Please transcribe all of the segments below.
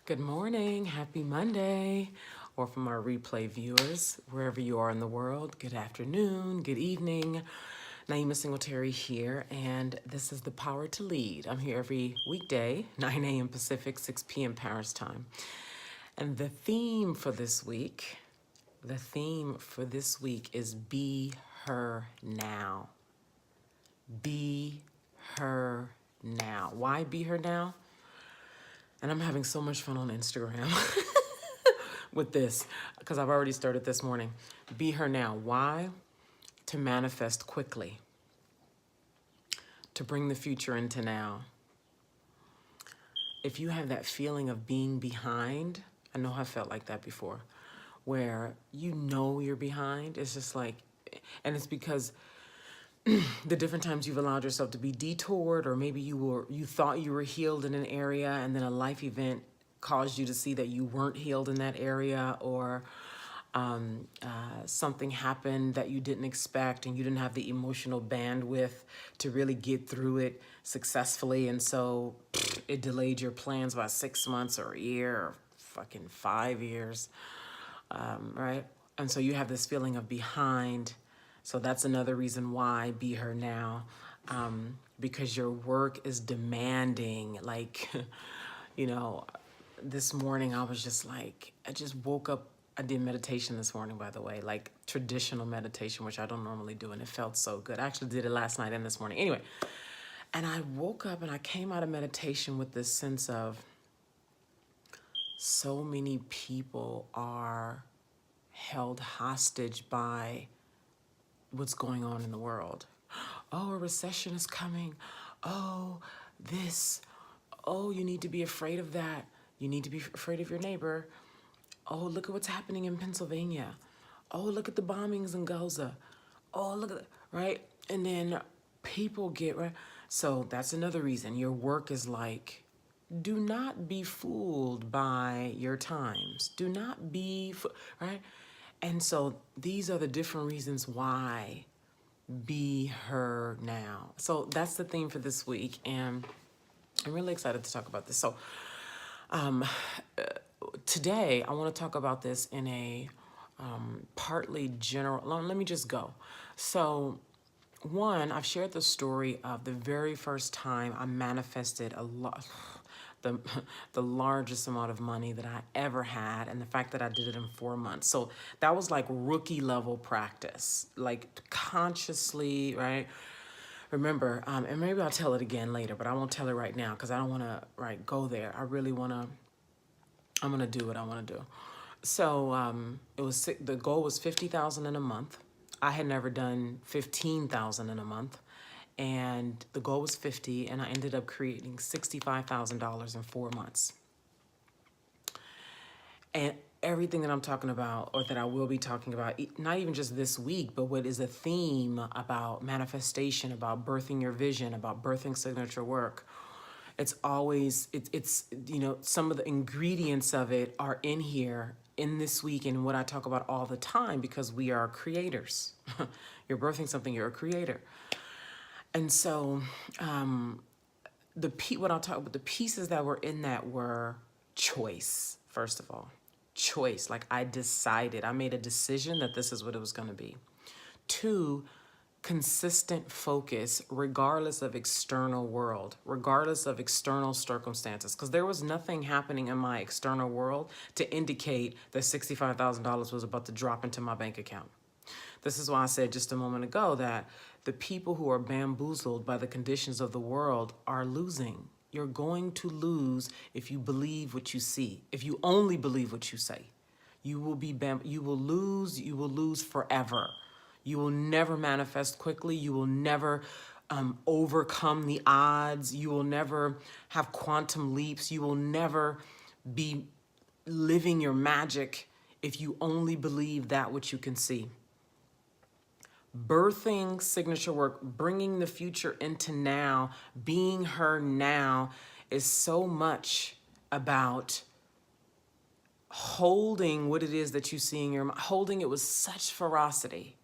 Good morning, happy Monday, or from our replay viewers, wherever you are in the world, good afternoon, good evening. Naima Singletary here, and this is The Power to Lead. I'm here every weekday, 9 a.m. Pacific, 6 p.m. Paris time. And the theme for this week is Be Her Now. Be Her Now. Why be her now? And I'm having so much fun on Instagram with this because I've already started this morning. Be her now. Why? To manifest quickly, to bring the future into now. If you have that feeling of being behind, I know I felt like that before, where you know you're behind. It's just like, and it's because the different times you've allowed yourself to be detoured, or maybe you thought you were healed in an area, and then a life event caused you to see that you weren't healed in that area, or something happened that you didn't expect, and you didn't have the emotional bandwidth to really get through it successfully, and so it delayed your plans by 6 months or a year or fucking 5 years, right? And so you have this feeling of behind. So that's another reason why be her now, because your work is demanding. Like, you know, this morning I was just like, I just woke up. I did meditation this morning, by the way, like traditional meditation, which I don't normally do, and it felt so good. I actually did it last night and this morning. Anyway, and I woke up and I came out of meditation with this sense of so many people are held hostage by what's going on in the world. Oh, a recession is coming. Oh, this. Oh, you need to be afraid of that. You need to be afraid of your neighbor. Oh, look at what's happening in Pennsylvania. Oh, look at the bombings in Gaza. Oh, look at, right? And then people get, right? So that's another reason. Your work is like, do not be fooled by your times. Do not be, right? And so these are the different reasons why be her now. So that's the theme for this week, and I'm really excited to talk about this. So today I want to talk about this in a partly general. Let me just go. So one, I've shared the story of the very first time I manifested a lot, the the largest amount of money that I ever had, and the fact that I did it in 4 months. So that was like rookie level practice, like consciously, right? Remember, and maybe I'll tell it again later, but I won't tell it right now because I don't want to go there. I really want to. I'm gonna do what I want to do. So it was the goal was 50,000 in a month. I had never done 15,000 in a month, and the goal was 50, and I ended up creating $65,000 in 4 months. And everything that I'm talking about, or that I will be talking about, not even just this week, but what is a theme about manifestation, about birthing your vision, about birthing signature work. It's always, it's some of the ingredients of it are in here in this week and what I talk about all the time, because we are creators. You're birthing something, you're a creator. And so what I'll talk about, the pieces that were in that were choice, first of all. Choice, like I made a decision that this is what it was going to be. Two, consistent focus regardless of external world, regardless of external circumstances, because there was nothing happening in my external world to indicate that $65,000 was about to drop into my bank account. This is why I said just a moment ago that the people who are bamboozled by the conditions of the world are losing. You're going to lose if you believe what you see. If you only believe what you say, you will lose forever. You will never manifest quickly. You will never overcome the odds. You will never have quantum leaps. You will never be living your magic if you only believe that which you can see. Birthing signature work, bringing the future into now, being her now, is so much about holding what it is that you see in your mind, holding it with such ferocity,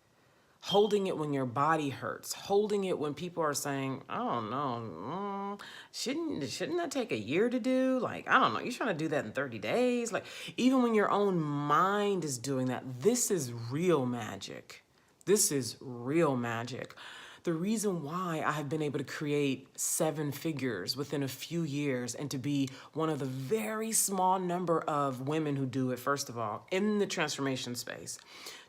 holding it when your body hurts, holding it when people are saying, I don't know, shouldn't that take a year to do? Like, I don't know, you're trying to do that in 30 days. Like, even when your own mind is doing that, this is real magic. This is real magic. The reason why I have been able to create 7 figures within a few years and to be one of the very small number of women who do it, first of all, in the transformation space.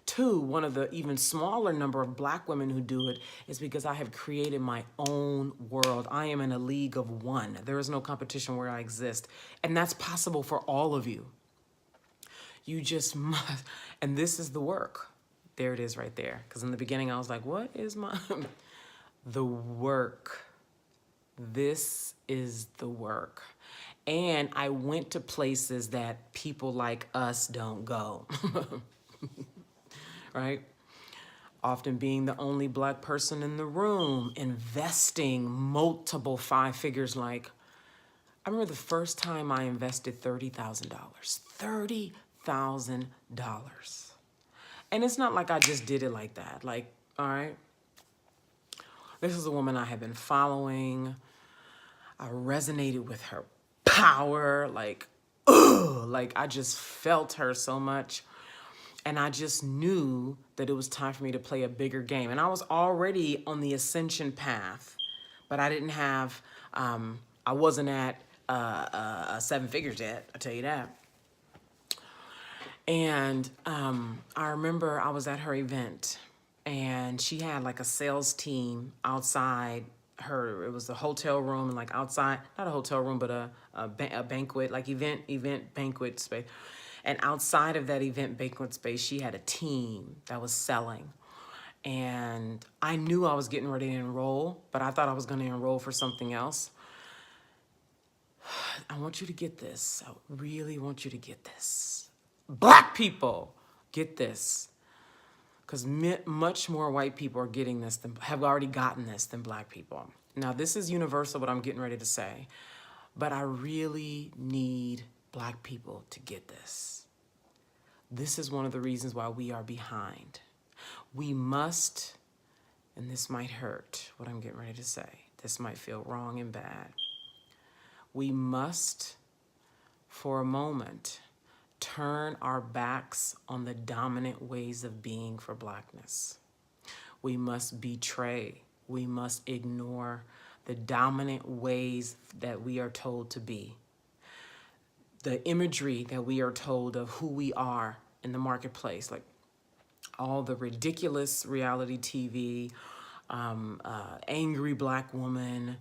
2, one of the even smaller number of Black women who do it is because I have created my own world. I am in a league of one. There is no competition where I exist. And that's possible for all of you. You just must, and this is the work. There it is right there. Because in the beginning I was like, what is my, the work. This is the work. And I went to places that people like us don't go. Right? Often being the only Black person in the room, investing multiple 5 figures. Like, I remember the first time I invested $30,000. $30,000. And it's not like I just did it like that. Like, all right. This is a woman I had been following. I resonated with her power. Like, ugh, like I just felt her so much. And I just knew that it was time for me to play a bigger game. And I was already on the ascension path, but I didn't have, I wasn't at 7 figures yet, I'll tell you that. And I remember I was at her event and she had like a sales team outside her, it was a hotel room and like outside, not a hotel room, but a banquet, like event banquet space. And outside of that event banquet space, she had a team that was selling. And I knew I was getting ready to enroll, but I thought I was going to enroll for something else. I want you to get this. I really want you to get this. Black people, get this. Because much more white people are getting this than, have already gotten this than Black people. Now, this is universal, what I'm getting ready to say. But I really need Black people to get this. This is one of the reasons why we are behind. We must, and this might hurt, what I'm getting ready to say. This might feel wrong and bad. We must, for a moment, turn our backs on the dominant ways of being for Blackness. We must betray. We must ignore the dominant ways that we are told to be. The imagery that we are told of who we are in the marketplace, like all the ridiculous reality TV, angry Black woman,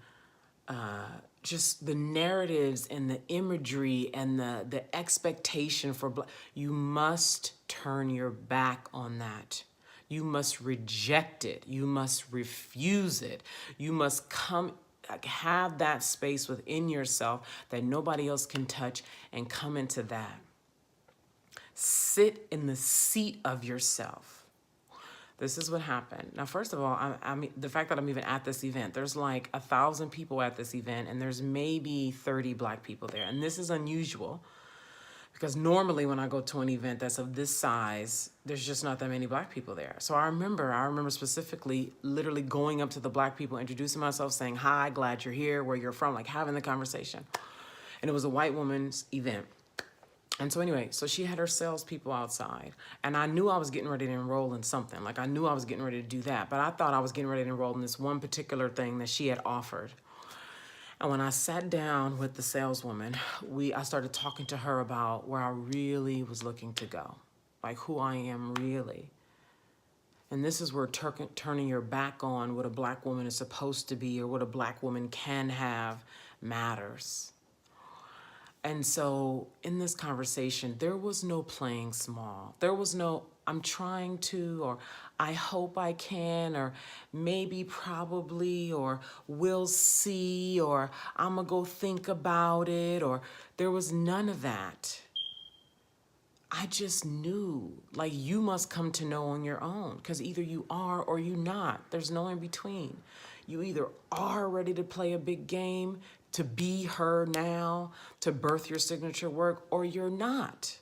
just the narratives and the imagery and the expectation for Black. You must turn your back on that. You must reject it. You must refuse it. You must come, have that space within yourself that nobody else can touch and come into that. Sit in the seat of yourself. This is what happened. Now, first of all, I mean, the fact that I'm even at this event, there's like 1,000 people at this event and there's maybe 30 Black people there. And this is unusual because normally when I go to an event that's of this size, there's just not that many Black people there. So I remember specifically literally going up to the Black people, introducing myself, saying, hi, glad you're here, where you're from, like having the conversation. And it was a white woman's event. And so anyway, so she had her salespeople outside, and I knew I was getting ready to enroll in something. Like I knew I was getting ready to do that, but I thought I was getting ready to enroll in this one particular thing that she had offered. And when I sat down with the saleswoman, I started talking to her about where I really was looking to go, like who I am really. And this is where turning your back on what a Black woman is supposed to be or what a Black woman can have matters. And so in this conversation, there was no playing small. There was no, I'm trying to, or I hope I can, or maybe, probably, or we'll see, or I'm gonna go think about it, or there was none of that. I just knew, like, you must come to know on your own, because either you are or you not. There's no in between. You either are ready to play a big game, to be her now, to birth your signature work, or you're not.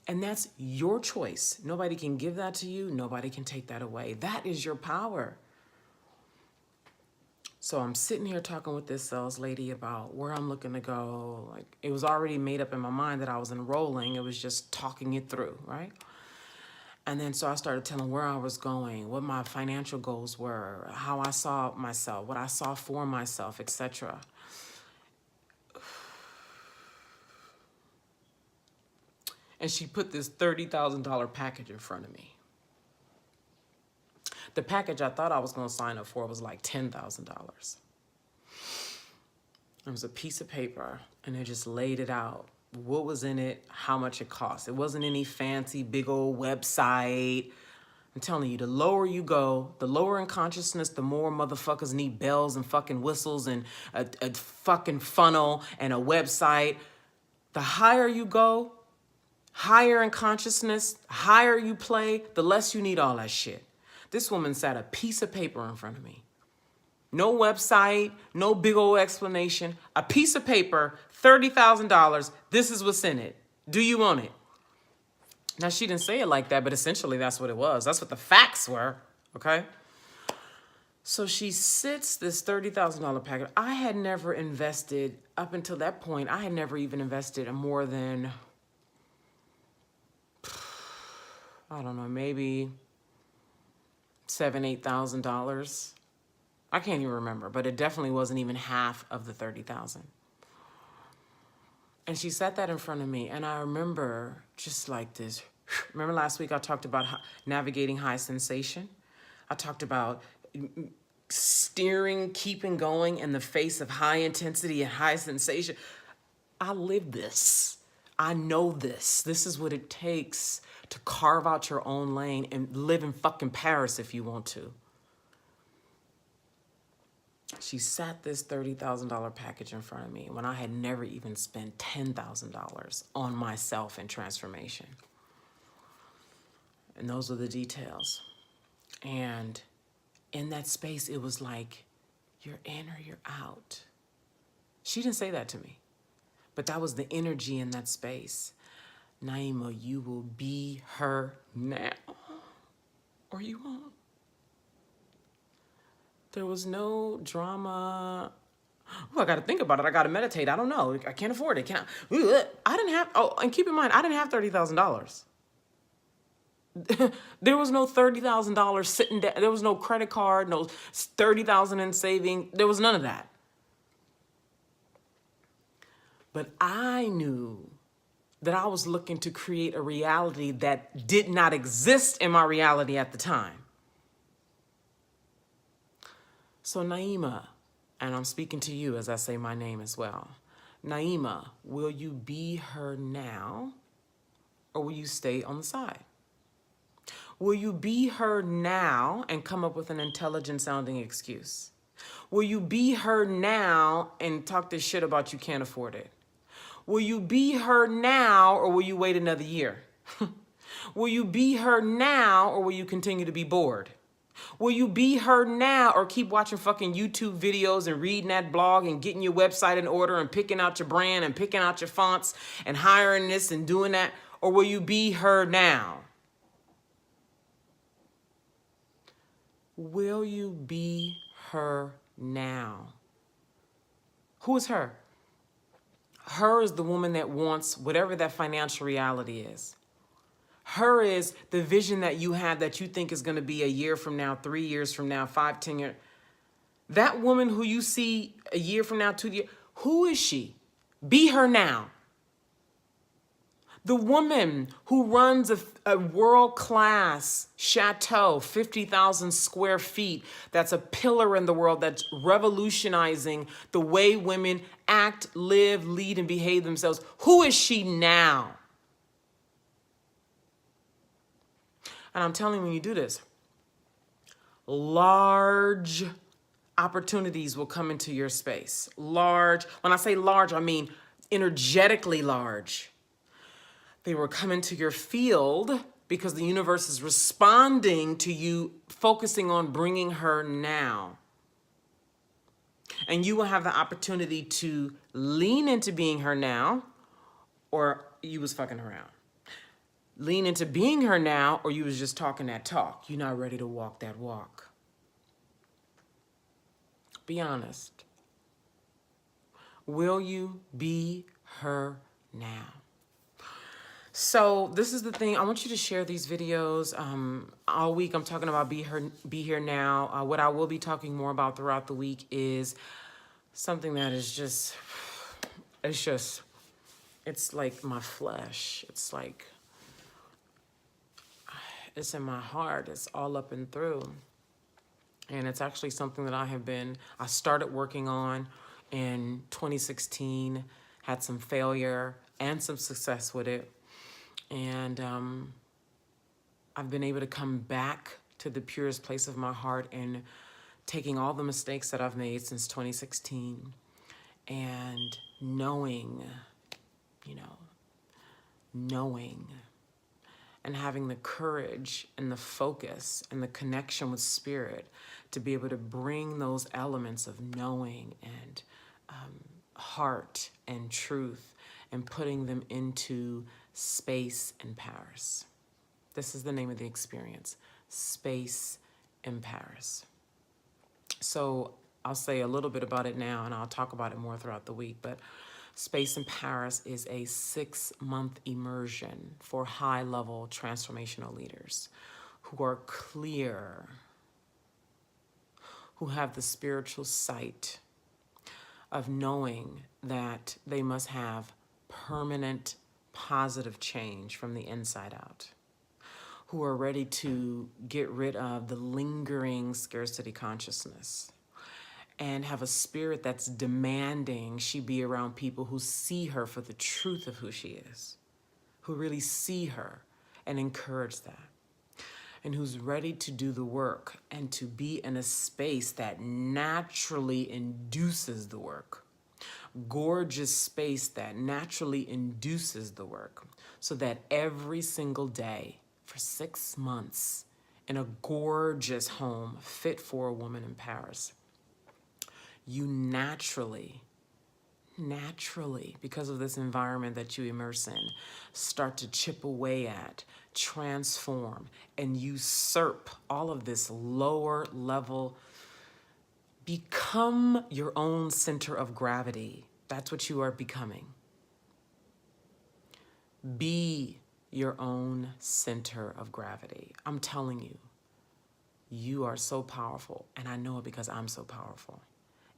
And that's your choice. Nobody can give that to you. Nobody can take that away. That is your power. So I'm sitting here talking with this sales lady about where I'm looking to go. Like, it was already made up in my mind that I was enrolling. It was just talking it through, right? And then so I started telling where I was going, what my financial goals were, how I saw myself, what I saw for myself, etc. And she put this $30,000 package in front of me. The package I thought I was going to sign up for was like $10,000. It was a piece of paper, and it just laid it out. What was in it, how much it cost. It wasn't any fancy, big old website. I'm telling you, the lower you go, the lower in consciousness, the more motherfuckers need bells and fucking whistles and a fucking funnel and a website. The higher you go, higher in consciousness, higher you play, the less you need all that shit. This woman sat a piece of paper in front of me. No website, no big old explanation. A piece of paper, $30,000. This is what's in it. Do you want it? Now, she didn't say it like that, but essentially that's what it was. That's what the facts were, okay? So she sits this $30,000 package. I had never invested, up until that point, I had never even invested in more than, I don't know, maybe $7,000, $8,000. I can't even remember, but it definitely wasn't even half of the 30,000. And she sat that in front of me, and I remember just like this. Remember last week I talked about navigating high sensation? I talked about steering, keeping going in the face of high intensity and high sensation. I live this. I know this. This is what it takes to carve out your own lane and live in fucking Paris if you want to. She sat this $30,000 package in front of me when I had never even spent $10,000 on myself in transformation. And those are the details. And in that space, it was like, you're in or you're out. She didn't say that to me, but that was the energy in that space. Naima, you will be her now, or you won't. There was no drama. Oh, I got to think about it. I got to meditate. I don't know. I can't afford it. I didn't have, and keep in mind, I didn't have $30,000. There was no $30,000 sitting down. There was no credit card, no $30,000 in saving. There was none of that. But I knew that I was looking to create a reality that did not exist in my reality at the time. So Naima, and I'm speaking to you as I say my name as well. Naima, will you be her now, or will you stay on the side? Will you be her now and come up with an intelligent sounding excuse? Will you be her now and talk this shit about you can't afford it? Will you be her now, or will you wait another year? Will you be her now, or will you continue to be bored? Will you be her now, or keep watching fucking YouTube videos and reading that blog and getting your website in order and picking out your brand and picking out your fonts and hiring this and doing that? Or will you be her now? Will you be her now? Who is her? Her is the woman that wants whatever that financial reality is. Her is the vision that you have that you think is going to be a year from now, 3 years from now, 5, 10 years. That woman who you see a year from now, 2 years, who is she? Be her now. The woman who runs a world-class chateau, 50,000 square feet, that's a pillar in the world, that's revolutionizing the way women act, live, lead, and behave themselves. Who is she now? And I'm telling you, when you do this, large opportunities will come into your space. Large, when I say large, I mean energetically large. They will come into your field because the universe is responding to you, focusing on bringing her now. And you will have the opportunity to lean into being her now, or you was fucking around. lean into being her now, or you was just talking that talk. You're not ready to walk that walk. Be honest. Will you be her now? So this is the thing. I want you to share these videos. All week I'm talking about be here now. What I will be talking more about throughout the week is something that is just, it's like my flesh. It's like, it's in my heart. It's all up and through. And it's actually something that I started working on in 2016, had some failure and some success with it. And I've been able to come back to the purest place of my heart and taking all the mistakes that I've made since 2016 and knowing and having the courage and the focus and the connection with spirit to be able to bring those elements of knowing and heart and truth and putting them into space in Paris. This is the name of the experience, Space in Paris. So I'll say a little bit about it now and I'll talk about it more throughout the week, but Space in Paris is a 6-month immersion for high-level transformational leaders who are clear, who have the spiritual sight of knowing that they must have permanent positive change from the inside out, who are ready to get rid of the lingering scarcity consciousness and have a spirit that's demanding she be around people who see her for the truth of who she is, who really see her and encourage that, and who's ready to do the work and to be in a space that naturally induces the work. Gorgeous space that naturally induces the work, so that every single day for 6 months in a gorgeous home fit for a woman in Paris, you naturally, because of this environment that you immerse in, start to chip away at, transform, and usurp all of this lower level. Become your own center of gravity. That's what you are becoming. Be your own center of gravity. I'm telling you, you are so powerful, and I know it because I'm so powerful.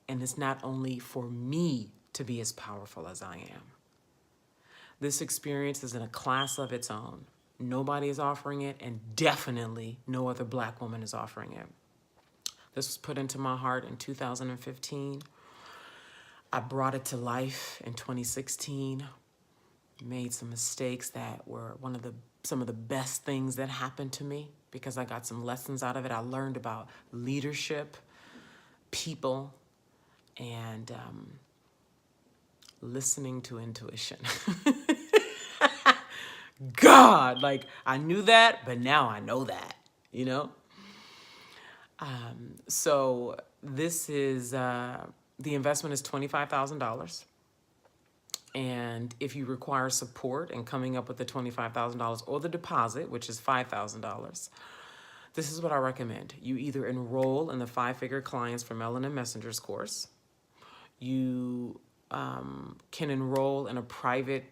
And it's not only for me to be as powerful as I am. This experience is in a class of its own. Nobody is offering it, and definitely no other Black woman is offering it. This was put into my heart in 2015. I brought it to life in 2016. Made some mistakes that were some of the best things that happened to me because I got some lessons out of it. I learned about leadership, people, and listening to intuition. God, like I knew that, but now I know that, you know? So this is, the investment is $25,000. And if you require support in coming up with the $25,000 or the deposit, which is $5,000, this is what I recommend. You either enroll in the 5-Figure Clients for Melanin Messengers course. You can enroll in a private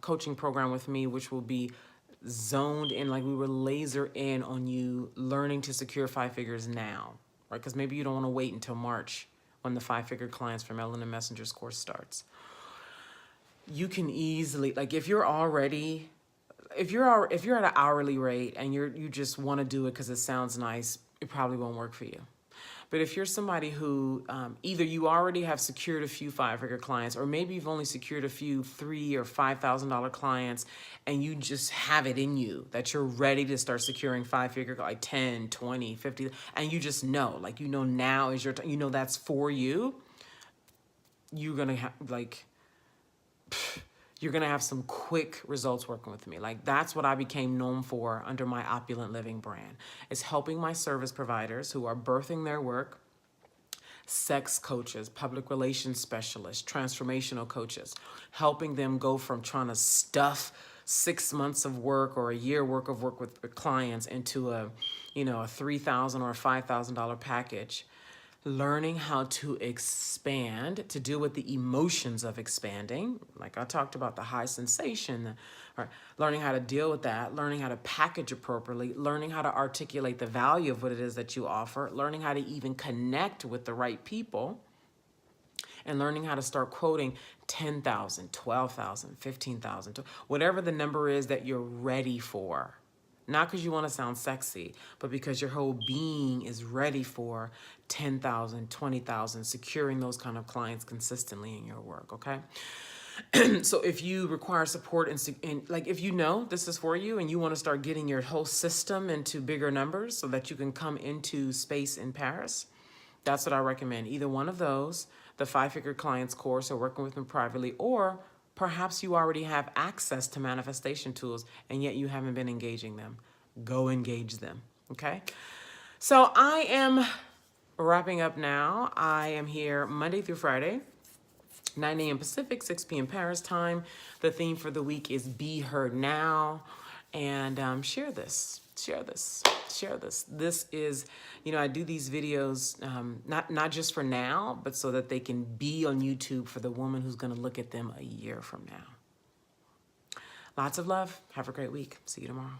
coaching program with me, which will be zoned in, like we were laser in on you learning to secure 5 figures now, right? Because maybe you don't want to wait until March when the 5-Figure Clients for Melanin Messengers course starts. You can easily, like if you're at an hourly rate and you just want to do it because it sounds nice, it probably won't work for you. But if you're somebody who either you already have secured a few 5-figure clients, or maybe you've only secured a few $3,000 or $5,000 clients, and you just have it in you that you're ready to start securing 5-figure, like 10, 20, 50, and you just know, like, you know, now is your time, you know, that's for you, you're going to have, like, you're going to have some quick results working with me. Like, that's what I became known for under my Opulent Living brand, is helping my service providers who are birthing their work, sex coaches, public relations specialists, transformational coaches, helping them go from trying to stuff 6 months of work or a year work of work with clients into a, a $3,000 or a $5,000 package. Learning how to expand, to deal with the emotions of expanding, like I talked about the high sensation, or learning how to deal with that, learning how to package appropriately, learning how to articulate the value of what it is that you offer, learning how to even connect with the right people, and learning how to start quoting 10,000, 12,000, 15,000, whatever the number is that you're ready for. Not because you want to sound sexy, but because your whole being is ready for 10,000, 20,000, securing those kind of clients consistently in your work, okay? So if you require support and like if you know this is for you and you want to start getting your whole system into bigger numbers so that you can come into space in Paris, that's what I recommend. Either one of those, the 5-Figure Clients course or working with them privately, or perhaps you already have access to manifestation tools and yet you haven't been engaging them. Go engage them, okay? So I am wrapping up now. I am here Monday through Friday, 9 a.m. Pacific, 6 p.m. Paris time. The theme for the week is Be Heard Now. And share this. This is, I do these videos not just for now, but so that they can be on YouTube for the woman who's going to look at them a year from now. Lots of love. Have a great week. See you tomorrow.